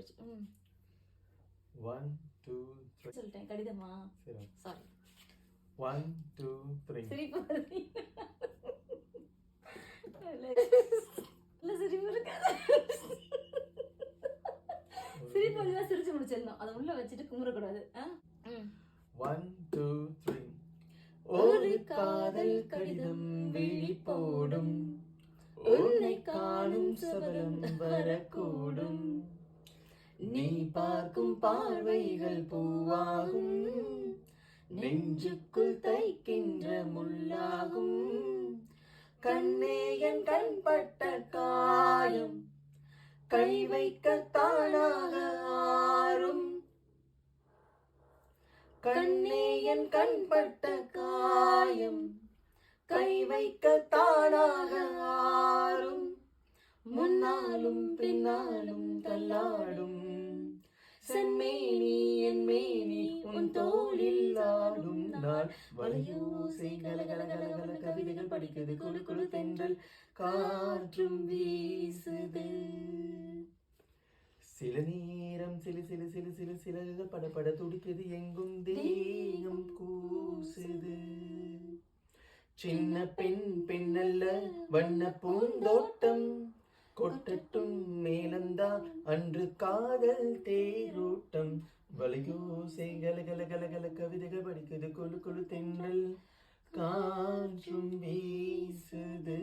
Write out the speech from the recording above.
போயிடுச்சு. 1 2 3 சொல்லிட்டேன். கடிதமா? சரி. சாரி. 1 2 3 சிரிப்பு வருது. இல்ல சிரிப்பு இருக்காது. சிரிப்பு வழியா சிரிச்சு முடிச்சிடணும். அதை உள்ள வச்சுட்டு கும்பிடக்கூடாது. 1 2 3 ஒரு காதல் கடிதம் விழி போடும், உன்னை காணும் சபலம் வரக்கூடும், நீ பார்க்கும் பார்வைகள் பூவாகும், நெஞ்சுக்குள் தைக்கின்ற முள்ளாகும், கண்ணே என் கண்பட்ட காயம் கை வைக்க தானாக ஆறும், கண்ணே என் கண்பட்ட காயம் கை வைக்க தானாக ஆறும், முன்னாலும் பின்னாலும் தள்ளாடும் செம்மேனி என் மேனி உன் தோளில் ஆடும் நாள், வலையோசை கலகலகலகல கவிதைகள் படிக்குது, குழு குழு தென்றல் காற்றும் வீசுது, சில நேரம் சிலு சிலு சிலு சிலு சில படப்பட துடிக்குது, எங்கும் தேகம் கூசுது, சின்ன பெண் பெண்ணல்ல வண்ண பூந்தோட்டம், கொட்டட்டும் மேலந்தான் அன்று காதல் தேரோட்டம், வலையோசை கலகல கலகல கவிதைகள் படிக்குது, குழு குழு தென்றல் காற்றும் வீசுது.